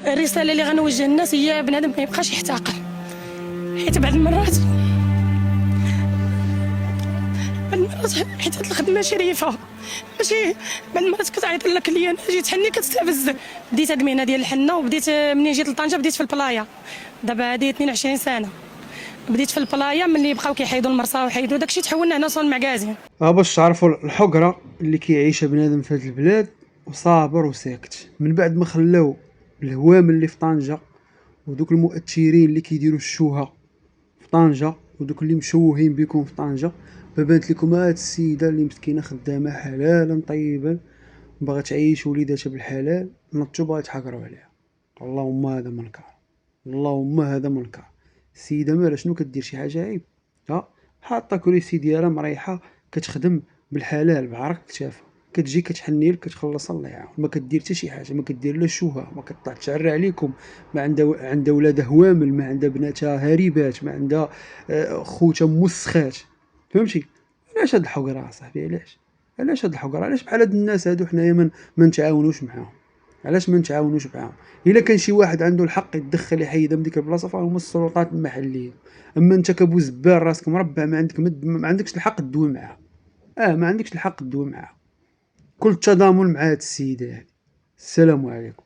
الرساله اللي غنوجه للناس هي بنادم ما يبقاش يحتقر، حيت بعض المرات حيت هاد الخدمه شريفه، ماشي بعض المرات كتعيط لك ليا انا جيت حني كتستفز. بديت هاد المهنه ديال الحنه وبديت منين جيت لطنجه بديت في البلايا، دابا هادي 22 سنه بديت في البلايا. ملي بقاو كيحيدوا المرصا ويحيدوا داكشي تحولنا هنا صون ماكازين. باش تعرفوا الحقره اللي كيعيشها بنادم في هاد البلاد وصابر وساكت من بعد ما خلاو الهوام اللي في طنجه ودوك المؤثرين اللي كيديروا الشوهه في طنجه ودوك اللي مشوهين بكم في طنجه. فبانت لكم هاد السيده اللي مسكينه خدامه حلالا طيبا باغا تعيش وليداتها بالحلال، نطوا باغا يتحقروا عليها. اللهم هذا منكر، اللهم هذا منكر. السيده مالها شنو كدير؟ شي حاجه عيب؟ ها حاطه كريسي ديالها مريحه كتخدم بالحلال بعرق كتافها، كتجي كتحني لك كتخلص الله يعاون، ما كدير حتى شي حاجه، ما كدير لا الشوهه، ما كطلع تشعر عليكم، ما عندها ولادها هوامل، ما عندها بناتها هاربات، ما عندها خوتها موسخات. فهمتي؟ علاش هاد الحقره اصاحبي؟ علاش هاد الحقره؟ علاش بحال هاد الناس هادو حنايا ما نتعاونوش معاهم؟ علاش ما نتعاونوش معاهم؟ الا كان شي واحد عنده الحق يتدخل يحيدها من ديك البلاصه فهما السلطات المحليه. اما انت كابو زبال راسك مربع ما عندكش الحق تدوي معاها. ما عندكش الحق تدوي معاها. كل التضامن مع هاد السيده هادي. السلام عليكم.